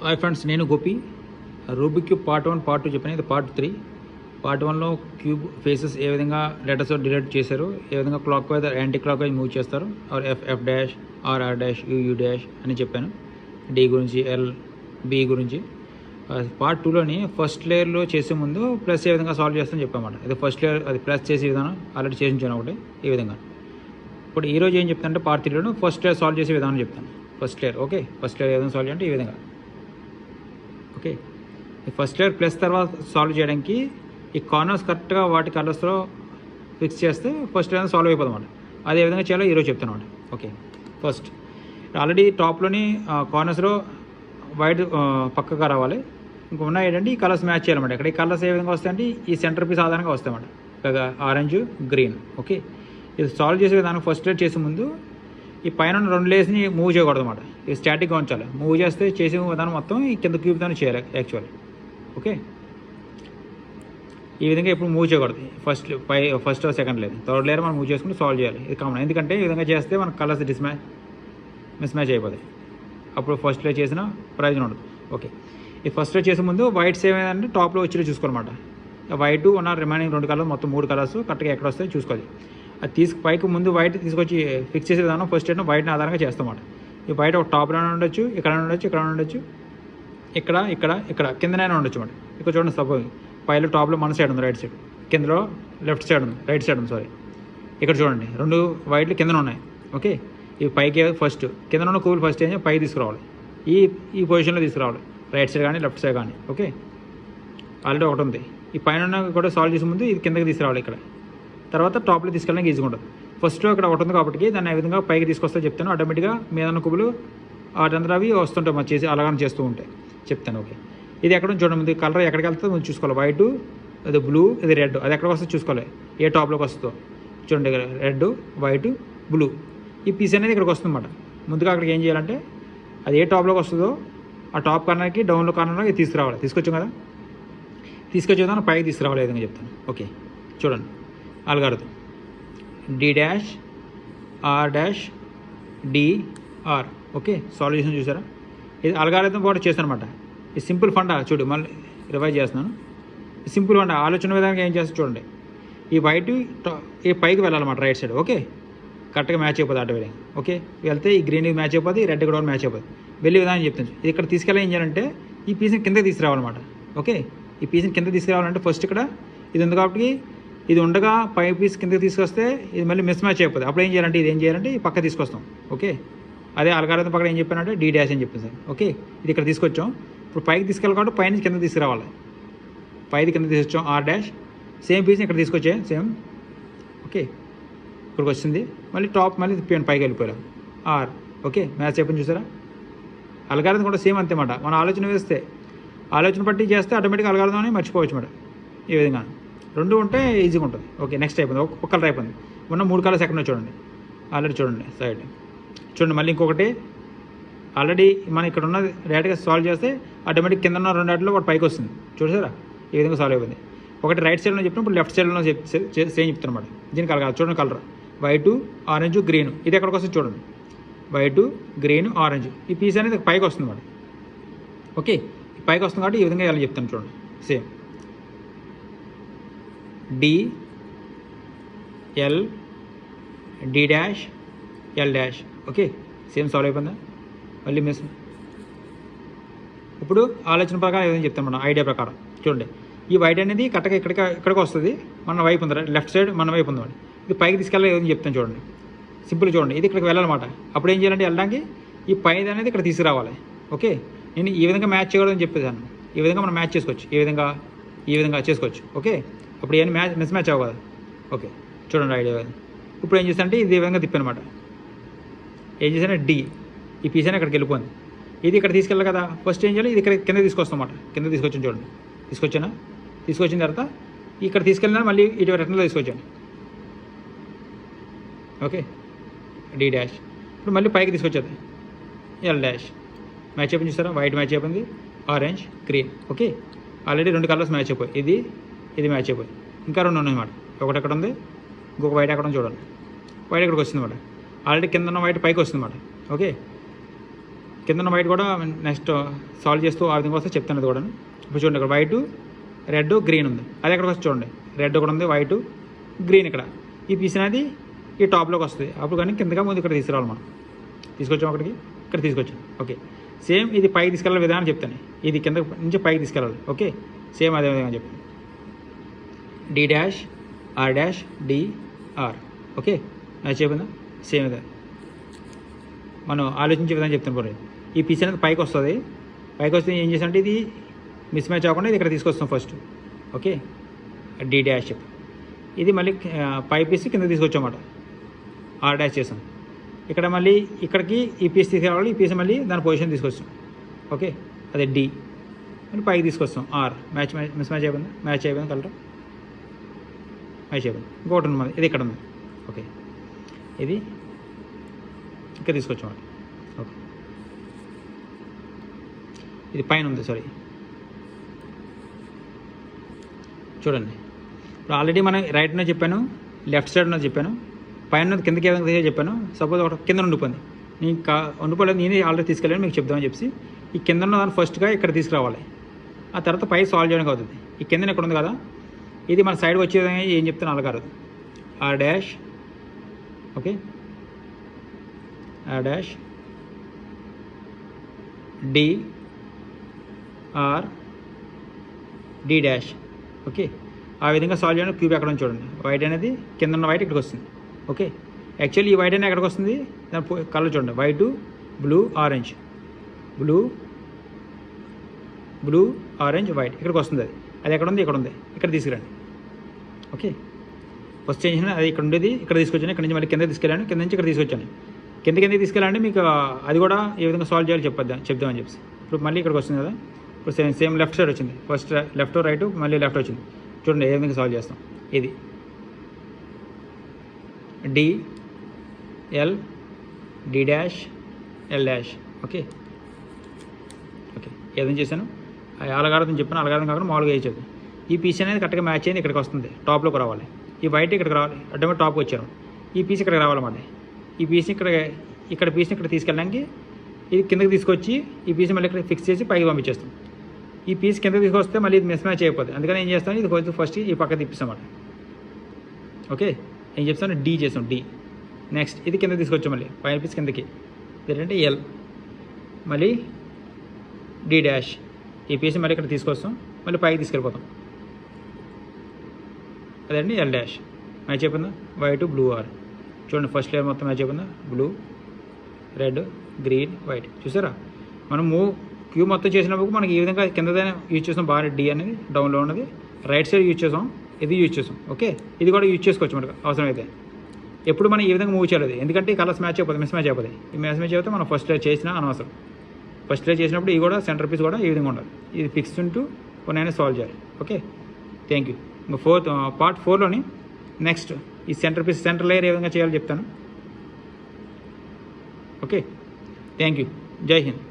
Hi friends, నేను Gopi. Rubik cube part 1 part 2 చెప్పాను. ఇది పార్ట్ 3. పార్ట్ 1లో క్యూబ్ ఫేసెస్ ఏ విధంగా లెటర్స్ డిలీట్ చేశారు, ఏ విధంగా clockwise anticlockwise move చేస్తారు, R F dash, R dash, U dash అని చెప్పాను. డి గురించి, ఎల్, బి గురించి. పార్ట్ 2లోని ఫస్ట్ లేయర్లో చేసే ముందు ప్లస్ ఏ విధంగా సాల్వ్ చేస్తామని చెప్పామాట. ఇది ఫస్ట్ లేయర్, అది ప్లస్ చేసే విధానం ఆల్రెడీ చేసించాను ఒకటి ఈ విధంగా. ఇప్పుడు ఈరోజు ఏం చెప్తానంటే పార్ట్ 3లోను ఫస్ట్ లేయర్ సాల్వ్ చేసే విధానం చెప్తాను. First layer, okay. First layer ఏ విధంగా సాల్వ్ చేయాలంటే ఈ విధంగా, ఓకే. ఈ ఫస్ట్ లేయర్ ప్లస్ తర్వాత సాల్వ్ చేయడానికి ఈ కార్నర్స్ కరెక్ట్గా వాటి కలర్స్లో ఫిక్స్ చేస్తే ఫస్ట్ లేయర్ సాల్వ్ అయిపోతుంది అన్నమాట. అదే విధంగా చేయాలో ఈరోజు చెప్తాను అన్నమాట. ఓకే, ఫస్ట్ ఆల్రెడీ టాప్లోని కార్నర్స్లో వైట్ పక్కగా రావాలి. ఇంకా ఉన్నాయి ఏంటంటే ఈ కలర్స్ మ్యాచ్ చేయాలన్నమాట. ఇక్కడ ఈ కలర్స్ ఏ విధంగా వస్తాయంటే ఈ సెంటర్ పీస్ ఆధారంగా వస్తాయన్నమాట. ఇక ఆరెంజ్, గ్రీన్, ఓకే. ఇది సాల్వ్ చేసే విధానం ఫస్ట్ లేయర్ చేసే ముందు ఈ పైన 2 లేయర్స్ని మూవ్ చేయకూడదు అన్నమాట. ఇది స్టాటిక్గా ఉంచాలి. మూవ్ చేస్తే చేసే విధానం మొత్తం ఈ కింద క్యూబ్ దాన్ని చేయాలి యాక్చువల్లీ, ఓకే. ఈ విధంగా ఎప్పుడు మూవ్ చేయకూడదు. First second layer, third layer మనం మూవ్ చేసుకుని సాల్వ్ చేయాలి. ఇది కామన్. ఎందుకంటే ఈ విధంగా చేస్తే మన కలర్స్ మిస్ మ్యాచ్ అయిపోతాయి. అప్పుడు ఫస్ట్ లేయర్ చేసిన ప్రయోజనం ఉండదు, ఓకే. ఈ ఫస్ట్ లేయర్ చేసే ముందు వైట్స్ ఏమైందంటే టాప్లో వచ్చి చూసుకోవాలన్నమాట. వైట్ ఉన్న రిమైనింగ్ 2 కలర్స్, మొత్తం 3 కలర్స్ కరెక్ట్గా ఎక్కడ వస్తాయో చూసుకోవాలి. అది పైకి ముందు వైట్ తీసుకొచ్చి ఫిక్స్ చేసే విధానం ఫస్ట్ ఏంటో వైట్ని ఆధారంగా చేస్తామాట. ఈ వైట్ ఒక టాప్లోనే ఉండొచ్చు, ఇక్కడ ఉండొచ్చు, ఇక్కడ ఉండొచ్చు, ఇక్కడ ఇక్కడ ఇక్కడ కిందనైనా ఉండొచ్చు అన్నమాట. ఇక్కడ చూడండి, సపోజ్ పైలో టాప్లో మన సైడ్ ఉంది రైట్ సైడ్, కిందలో లెఫ్ట్ సైడ్ ఉంది, రైట్ సైడ్ ఉంది, సారీ. ఇక్కడ చూడండి 2 వైట్లు కిందన ఉన్నాయి, ఓకే. ఇవి పైకి ఫస్ట్ కింద ఉన్న కూల్ ఫస్ట్ ఏం పైకి తీసుకురావాలి. ఈ పొజిషన్లో తీసుకురావాలి, రైట్ సైడ్ కానీ లెఫ్ట్ సైడ్ కానీ, ఓకే. ఆల్రెడీ ఒకటి ఉంది. ఈ పైన కూడా సాల్వ్ చేసే ముందు ఇది కిందకి తీసుకురావాలి. ఇక్కడ తర్వాత టాప్లో తీసుకెళ్ళడానికి ఈజీగా ఉంటుంది. ఫస్ట్లో ఇక్కడ ఒకటి ఉంది కాబట్టి దాన్ని ఏ విధంగా పైకి తీసుకొస్తే చెప్తాను. ఆటోమేటిక్గా మీదన్న కుబులు వాటంతా అవి వస్తుంటాయి, మనం చేసి అలాగని చేస్తూ ఉంటాయి చెప్తాను, ఓకే. ఇది ఎక్కడ చూడండి, ముందు కలర్ ఎక్కడికి వెళ్తుందో ముందు చూసుకోవాలి. వైట్, ఇది బ్లూ, ఇది రెడ్, అది ఎక్కడికి వస్తుందో చూసుకోవాలి. ఏ టాప్లోకి వస్తుందో చూడండి. రెడ్, వైట్, బ్లూ, ఈ పీస్ అనేది ఇక్కడికి వస్తుంది అన్నమాట. ముందుగా అక్కడికి ఏం చేయాలంటే అది ఏ టాప్లోకి వస్తుందో ఆ టాప్ కార్నర్కి డౌన్లో కార్నర్కి తీసుకురావాలి. తీసుకొచ్చాం కదా, తీసుకొచ్చేదాన్ని పైకి తీసుకురావాలి. విధంగా చెప్తాను, ఓకే. చూడండి, algorithm D dash, R dash, D, R, okay. Solve చూసారా? ఇది అల్గారిథం కూడా చేస్తాను అనమాట. ఈ సింపుల్ ఫండా చూడు, మళ్ళీ రివైజ్ చేస్తున్నాను. ఈ సింపుల్ ఫండా ఆలోచన విధానంగా ఏం చేస్తే చూడండి. ఈ వైట్ ఈ పైకి వెళ్ళాలన్నమాట, రైట్ సైడ్, ఓకే. కరెక్ట్గా మ్యాచ్ అయిపోతుంది అటు విధంగా, ఓకే. వెళ్తే ఈ గ్రీన్ మ్యాచ్ అయిపోతుంది, రెడ్ కూడా మ్యాచ్ అయిపోతుంది. వెళ్ళే విధానం చెప్తాను. ఇది ఇక్కడ తీసుకెళ్ళి ఏం చేయాలంటే ఈ పీస్ని కిందకి తీసుకురావాలన్నమాట, ఓకే. ఈ పీస్ని కింద తీసుకురావాలంటే ఫస్ట్ ఇక్కడ ఇది ఉంది కాబట్టి ఇది ఉండగా పై పీస్ కిందకి తీసుకొస్తే ఇది మళ్ళీ మిస్ మ్యాచ్ అయిపోతుంది. అప్పుడు ఏం చేయాలంటే ఇది ఏం చేయాలంటే ఈ పక్క తీసుకొస్తాం, ఓకే. అదే అల్గారిథం పక్కన ఏం చెప్పానంటే డి డాష్ అని చెప్పాను సార్, ఓకే. ఇది ఇక్కడ తీసుకొచ్చాం. ఇప్పుడు పైకి తీసుకెళ్ళి కాబట్టి పైన కింద తీసుకురావాలి. పైది కింద తీసుకొచ్చాం, ఆర్ డాష్. సేమ్ పీస్ని ఇక్కడ తీసుకొచ్చే సేమ్, ఓకే. ఇక్కడికి వచ్చింది. మళ్ళీ టాప్ మళ్ళీ తిప్పాను, పైకి వెళ్ళిపోయాం, ఆర్, ఓకే. మ్యాచ్ అయిపోయింది చూసారా? అల్గారిథం కూడా సేమ్ అంతే మాట. మన ఆలోచన వేస్తే, ఆలోచన బట్టి చేస్తే ఆటోమేటిక్గా అల్గారిథం అని మర్చిపోవచ్చు మేడం. ఈ విధంగా 2 ఉంటే ఈజీగా ఉంటుంది, ఓకే. నెక్స్ట్ అయిపోయింది, ఒక కలర్ అయిపోయింది. ఉన్న 3 కలర్స్ ఎక్కడ చూడండి, ఆల్రెడీ చూడండి సైడ్ చూడండి. మళ్ళీ ఇంకొకటి ఆల్రెడీ మనం ఇక్కడ ఉన్న డైరెక్ట్గా సాల్వ్ చేస్తే ఆటోమేటిక్ కింద ఉన్న 2 వాటిలో ఒకటి పైకి వస్తుంది చూసారా? ఈ విధంగా సాల్వ్ అయిపోయింది. ఒకటి రైట్ సైడ్లో చెప్పినప్పుడు లెఫ్ట్ సైడ్లో సేమ్ చెప్తాను అనమాట. దీనికి కలర్ చూడండి, కలర్ వైటు, ఆరెంజ్, గ్రీన్. ఇది ఎక్కడికి వస్తుంది చూడండి, వైటు, గ్రీన్, ఆరెంజ్. ఈ పీస్ అనేది పైకి వస్తుంది అన్నమాట, ఓకే. పైకి వస్తుంది కాబట్టి ఈ విధంగా ఇలా చెప్తాను చూడండి. Same D, L, D dash, L dash, okay. Same solve అయిపోయిందా? మళ్ళీ మిస్. ఇప్పుడు ఆలోచన ప్రకారం ఏదైనా చెప్తాను మనం, ఐడియా ప్రకారం చూడండి. ఈ వైట్ అనేది కరెక్ట్గా ఇక్కడికి వస్తుంది, మన వైపు ఉంది, లెఫ్ట్ సైడ్ మన వైపు ఉంది. ఇది పైకి తీసుకెళ్ళి ఏదైనా చెప్తాను చూడండి. సింపుల్ చూడండి, ఇది ఇక్కడికి వెళ్ళాలన్నమాట. అప్పుడు ఏం చేయాలంటే వెళ్ళడానికి ఈ పైది అనేది ఇక్కడ తీసుకురావాలి, ఓకే. నేను ఈ విధంగా మ్యాచ్ చేయకూడదని చెప్పేదాన్ని. ఈ విధంగా మనం మ్యాచ్ చేసుకోవచ్చు, ఈ విధంగా చేసుకోవచ్చు, ఓకే. అప్పుడు ఏమైనా మిస్ మ్యాచ్ అవ్వదు, ఓకే. చూడండి ఐడియా. ఇప్పుడు ఏం చేస్తానంటే ఇది ఈ విధంగా తిప్పానమాట. ఏం చేశానంటే డి, ఈ పీస్ అని అక్కడికి వెళ్ళిపోయింది. ఇది ఇక్కడ తీసుకెళ్ళాలి కదా, ఫస్ట్ ఏం చేయాలి, ఇది ఇక్కడ కింద తీసుకొస్తామన్నమాట. కింద తీసుకొచ్చాను చూడండి, తీసుకొచ్చిన తర్వాత ఇక్కడ తీసుకెళ్ళినా మళ్ళీ ఇటు రిటర్న్లో తీసుకొచ్చాను, ఓకే. D dash. ఇప్పుడు మళ్ళీ పైకి తీసుకొచ్చేది, ఎల్ డాష్. మ్యాచ్ అయిపోయింది చూస్తారా? వైట్ మ్యాచ్ అయిపోయింది, orange, green, okay. Already 2 colours match అయిపోయి ఇది మ్యాచ్ అయిపోయింది. ఇంకా 2 ఉన్నాయన్నమాట. ఒకటి ఎక్కడ ఉంది, ఇంకొక వైట్ ఎక్కడ ఉంది చూడండి. వైట్ ఇక్కడికి వస్తుంది అన్నమాట. ఆల్రెడీ కింద ఉన్న వైట్ పైకి వస్తుంది అన్నమాట, ఓకే. కింద ఉన్న వైట్ కూడా నెక్స్ట్ సాల్వ్ చేస్తూ ఆ విధంగా వస్తే చెప్తాను అది కూడా. ఇప్పుడు చూడండి ఇక్కడ వైట్, రెడ్, గ్రీన్ ఉంది. అది ఎక్కడికి వస్తే చూడండి రెడ్ కూడా ఉంది, వైట్, గ్రీన్ ఇక్కడ. ఈ పీస్ అనేది ఈ టాప్లోకి వస్తుంది. అప్పుడు కానీ కిందగా ముందు ఇక్కడ తీసుకురావాలి మనం. తీసుకొచ్చాం అక్కడికి, ఇక్కడ తీసుకొచ్చాం. ఓకే, సేమ్ ఇది పైకి తీసుకెళ్ళాలి విధానం చెప్తాను. ఇది కింద నుంచి పైకి తీసుకెళ్ళాలి. ఓకే, సేమ్ అదే విధంగా చెప్తాను. D dash, R dash, D, R. Okay, అది చెప్పిందా? సేమ్ ఇదే మనం ఆలోచించే విధానం చెప్తాను. పోనీ ఈ పీస్ అనేది పైకి వస్తుంది. పైకి వస్తే ఏం చేసామంటే ఇది మిస్ మ్యాచ్ అవ్వకుండా ఇది ఇక్కడ తీసుకొస్తాం ఫస్ట్. ఓకే, డి డాష్ చెప్పి ఇది మళ్ళీ పై పీస్ కింద తీసుకొచ్చామన్నమాట. ఆర్ డాష్ చేసాం. ఇక్కడ మళ్ళీ ఇక్కడికి ఈ పీస్ తీసుకురావాలి. ఈ పీస్ మళ్ళీ దాని పొజిషన్ తీసుకొస్తాం. ఓకే, అదే డి మళ్ళీ పైకి తీసుకొస్తాం. ఆర్ మ్యాచ్ మిస్ మ్యాచ్ అయిపోయింది. మ్యాచ్ అయిపోయింది, కలర్ మ్యాచ్ అయిపోయింది. ఇంకోటి ఉంది మళ్ళీ, ఇది ఇక్కడ ఉంది. ఓకే, ఇది ఇక్కడ తీసుకొచ్చాం. ఓకే, ఇది పైన ఉంది. సారీ, చూడండి ఇప్పుడు ఆల్రెడీ మనం రైట్ ఉన్నది చెప్పాను, లెఫ్ట్ సైడ్ ఉన్నది చెప్పాను, పైన ఉన్నది కిందకి ఏ విధంగా చెప్పాను. సపోజ్ ఒకటి కింద ఉండిపోయింది, నేను ఉండిపోలేదు, నేనే ఆల్రెడీ తీసుకెళ్ళాను మీకు చెప్దామని చెప్పి. ఈ కింద ఉన్న దాన్ని ఫస్ట్గా ఇక్కడ తీసుకురావాలి. ఆ తర్వాత పై సాల్వ్ చేయడానికి అవుతుంది. ఈ కింద ఇక్కడ ఉంది కదా, ఇది మన సైడ్ వచ్చే విధంగా ఏం చెప్తాను అలాగారు. R dash, okay, R dash, D, R, D dash. Okay, ఆ విధంగా సాల్వ్ చేయడానికి క్యూబ్ ఎక్కడ ఉంది చూడండి. వైట్ అనేది కింద ఉన్న వైట్ ఇక్కడికి వస్తుంది. ఓకే, యాక్చువల్లీ ఈ వైట్ అనేది ఎక్కడికి వస్తుంది, దాని కలర్ చూడండి. White, blue, orange, blue, blue, orange, white ఇక్కడికి వస్తుంది. అది ఎక్కడ ఉంది, ఇక్కడ ఉంది. ఇక్కడ తీసుకురండి. ఓకే, ఫస్ట్ చేసిన అది ఇక్కడ ఉండేది ఇక్కడ తీసుకొచ్చాను. ఇక్కడ నుంచి మళ్ళీ కింద తీసుకెళ్ళాను, కింద నుంచి ఇక్కడ తీసుకొచ్చాను. కిందకి తీసుకెళ్ళాలంటే మీకు అది కూడా ఏ విధంగా సాల్వ్ చేయాలో చెప్దామని చెప్పి. ఇప్పుడు మళ్ళీ ఇక్కడికి వస్తుంది కదా. ఇప్పుడు సేమ్ లెఫ్ట్ సైడ్ వచ్చింది. ఫస్ట్ లెఫ్ట్ రైట్, మళ్ళీ లెఫ్ట్ వచ్చింది. చూడండి ఏ విధంగా సాల్వ్ చేస్తాం. ఇది D, L, D dash, L dash. Okay, okay, ఏదైనా చేశాను అలగారథం చెప్పాను. అలగారథం కాకుండా మామూలుగా వేయచ్చు. ఈ పీస్ అనేది కరెక్ట్గా మ్యాచ్ అయింది, ఇక్కడికి వస్తుంది. టాప్లోకి రావాలి. ఈ వైట్ ఇక్కడికి రావాలి, అడ్డమే టాప్కి వచ్చారు. ఈ పీస్ ఇక్కడికి రావాలన్నమాట. ఈ పీస్ని ఇక్కడ పీస్ని ఇక్కడ తీసుకెళ్ళడానికి ఇది కిందకి తీసుకొచ్చి ఈ పీస్ మళ్ళీ ఇక్కడ ఫిక్స్ చేసి పైకి పంపించేస్తాం. ఈ పీస్ కిందకి తీసుకొస్తే మళ్ళీ ఇది మిస్ మ్యాచ్ అయిపోతుంది. అందుకని ఏం చేస్తాను, ఇది కొంచెం ఫస్ట్ ఈ పక్క తిప్పిస్తామాట. ఓకే, ఏం చెప్తాను, డి చేస్తాం. డి నెక్స్ట్ ఇది కింద తీసుకొచ్చాం. మళ్ళీ పైన పీస్ కిందకి ఏంటంటే ఎల్, మళ్ళీ డి డాష్. ఈ పీస్ మళ్ళీ ఇక్కడ తీసుకొస్తాం, మళ్ళీ పైకి తీసుకెళ్ళిపోతాం. అదండి ఎల్ డాష్. మ్యాచ్ అయిపోయిందా, వైట్, బ్లూ, ఆర్. చూడండి ఫస్ట్ లేయర్ మొత్తం మ్యాచ్ అయిపోయిందా, బ్లూ, రెడ్, గ్రీన్, వైట్. చూసారా, మనము క్యూ మొత్తం చేసినప్పుడు మనకి ఈ విధంగా కిందదైనా యూజ్ చేసాం. బాగా డి అనేది డౌన్లో ఉన్నది, రైట్ సైడ్ యూజ్ చేసాం, ఇది యూజ్ చేసాం. ఓకే, ఇది కూడా యూజ్ చేసుకోవచ్చు మనకు అవసరమైతే. ఎప్పుడు మనం ఈ విధంగా మూవ్ చేయలేదు, ఎందుకంటే ఈ కలర్స్ మ్యాచ్ అయిపోతుంది, మిస్ మ్యాచ్ అయిపోతుంది. ఈ మిస్ మ్యాచ్ అయిపోతే మనం ఫస్ట్ లేయర్ చేసినా అనవసరం. ఫస్ట్ లేయర్ చేసినప్పుడు ఇది కూడా సెంటర్ పీస్ కూడా ఈ విధంగా ఉండాలి. ఇది ఫిక్స్ ఉంటూ కొన్ని సాల్వ్ చేయాలి. Okay, thank you. ఇంకా పార్ట్ 4లోని నెక్స్ట్ ఈ సెంటర్ లేయర్ ఏ విధంగా చేయాలో చెప్తాను. Okay, thank you. జై హింద్.